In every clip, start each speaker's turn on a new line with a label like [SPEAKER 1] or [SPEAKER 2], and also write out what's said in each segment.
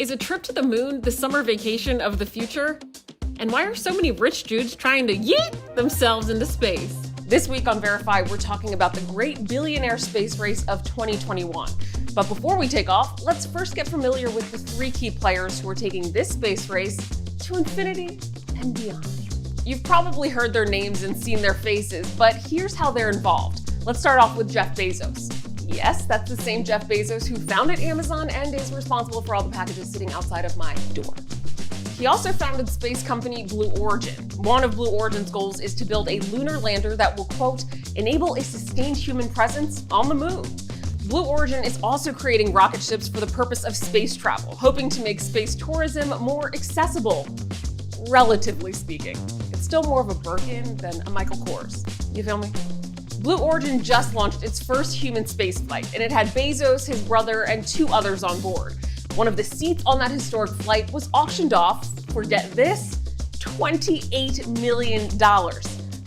[SPEAKER 1] Is a trip to the moon the summer vacation of the future? And why are so many rich dudes trying to yeet themselves into space? This week on Verify, we're talking about the great billionaire space race of 2021. But before we take off, let's first get familiar with the three key players who are taking this space race to infinity and beyond. You've probably heard their names and seen their faces, but here's how they're involved. Let's start off with Jeff Bezos. Yes, that's the same Jeff Bezos who founded Amazon and is responsible for all the packages sitting outside of my door. He also founded space company Blue Origin. One of Blue Origin's goals is to build a lunar lander that will, quote, enable a sustained human presence on the moon. Blue Origin is also creating rocket ships for the purpose of space travel, hoping to make space tourism more accessible, relatively speaking. It's still more of a Birkin than a Michael Kors. You feel me? Blue Origin just launched its first human spaceflight, and it had Bezos, his brother, and two others on board. One of the seats on that historic flight was auctioned off for, get this, $28 million.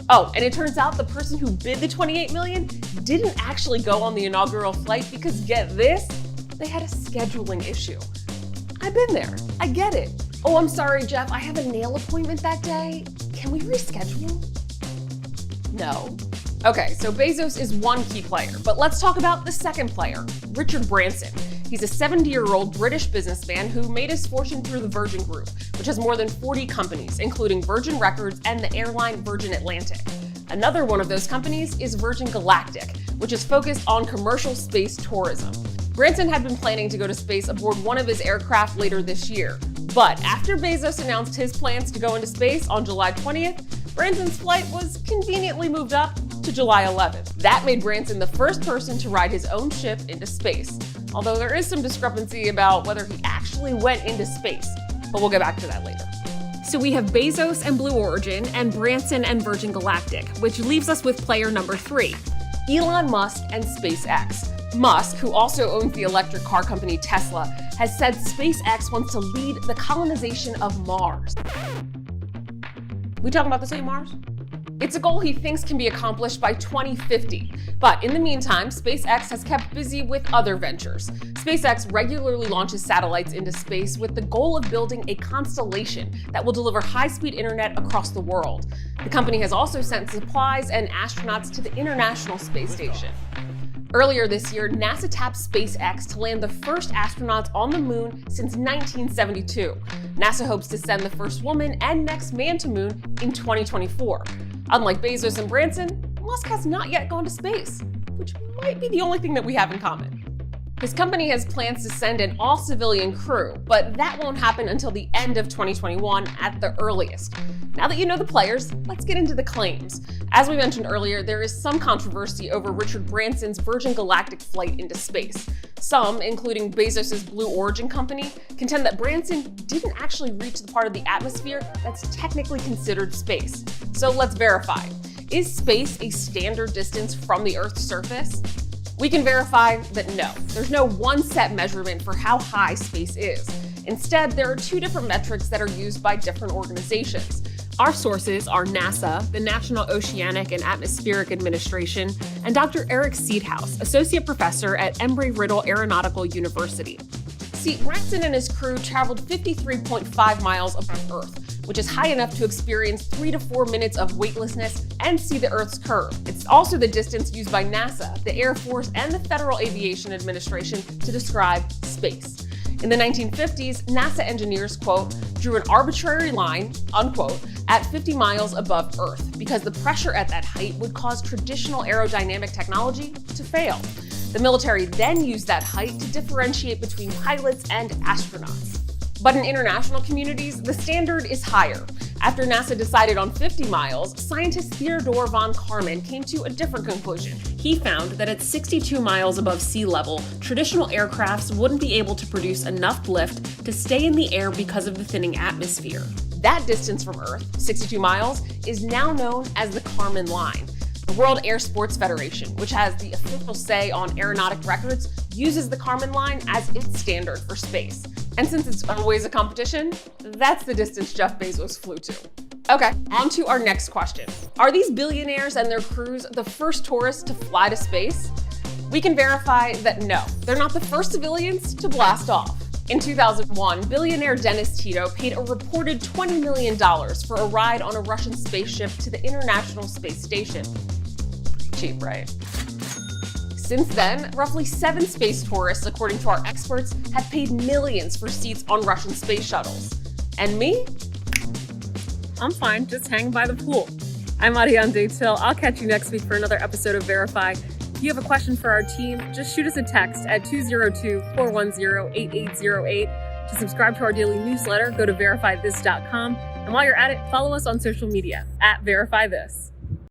[SPEAKER 1] Oh, and it turns out the person who bid the $28 million didn't actually go on the inaugural flight because, get this, they had a scheduling issue. I've been there. I get it. Oh, I'm sorry, Jeff. I have a nail appointment that day. Can we reschedule? No. Okay, so Bezos is one key player, but let's talk about the second player, Richard Branson. He's a 70-year-old British businessman who made his fortune through the Virgin Group, which has more than 40 companies, including Virgin Records and the airline Virgin Atlantic. Another one of those companies is Virgin Galactic, which is focused on commercial space tourism. Branson had been planning to go to space aboard one of his aircraft later this year, but after Bezos announced his plans to go into space on July 20th, Branson's flight was conveniently moved up to July 11th. That made Branson the first person to ride his own ship into space, although there is some discrepancy about whether he actually went into space, but we'll get back to that later. So we have Bezos and Blue Origin and Branson and Virgin Galactic, which leaves us with player number 3, Elon Musk and SpaceX. Musk, who also owns the electric car company Tesla, has said SpaceX wants to lead the colonization of Mars. We talking about the same Mars? It's a goal he thinks can be accomplished by 2050. But in the meantime, SpaceX has kept busy with other ventures. SpaceX regularly launches satellites into space with the goal of building a constellation that will deliver high-speed internet across the world. The company has also sent supplies and astronauts to the International Space Station. Earlier this year, NASA tapped SpaceX to land the first astronauts on the moon since 1972. NASA hopes to send the first woman and next man to moon in 2024. Unlike Bezos and Branson, Musk has not yet gone to space, which might be the only thing that we have in common. His company has plans to send an all-civilian crew, but that won't happen until the end of 2021 at the earliest. Now that you know the players, let's get into the claims. As we mentioned earlier, there is some controversy over Richard Branson's Virgin Galactic flight into space. Some, including Bezos' Blue Origin company, contend that Branson didn't actually reach the part of the atmosphere that's technically considered space. So let's verify. Is space a standard distance from the Earth's surface? We can verify that no, there's no one set measurement for how high space is. Instead, there are two different metrics that are used by different organizations. Our sources are NASA, the National Oceanic and Atmospheric Administration, and Dr. Eric Seedhouse, Associate Professor at Embry-Riddle Aeronautical University. See, Branson and his crew traveled 53.5 miles above Earth, which is high enough to experience 3 to 4 minutes of weightlessness and see the Earth's curve. It's also the distance used by NASA, the Air Force, and the Federal Aviation Administration to describe space. In the 1950s, NASA engineers, quote, drew an arbitrary line, unquote, at 50 miles above Earth because the pressure at that height would cause traditional aerodynamic technology to fail. The military then used that height to differentiate between pilots and astronauts. But in international communities, the standard is higher. After NASA decided on 50 miles, scientist Theodore von Karman came to a different conclusion. He found that at 62 miles above sea level, traditional aircrafts wouldn't be able to produce enough lift to stay in the air because of the thinning atmosphere. That distance from Earth, 62 miles, is now known as the Karman Line. The World Air Sports Federation, which has the official say on aeronautic records, uses the Karman Line as its standard for space. And since it's always a competition, that's the distance Jeff Bezos flew to. Okay, on to our next question. Are these billionaires and their crews the first tourists to fly to space? We can verify that no, they're not the first civilians to blast off. In 2001, billionaire Dennis Tito paid a reported $20 million for a ride on a Russian spaceship to the International Space Station. Cheap, right? Since then, roughly 7 space tourists, according to our experts, have paid millions for seats on Russian space shuttles. And me? I'm fine, just hanging by the pool. I'm Ariane Daytil. I'll catch you next week for another episode of Verify. If you have a question for our team, just shoot us a text at 202-410-8808. To subscribe to our daily newsletter, go to verifythis.com. And while you're at it, follow us on social media at VerifyThis.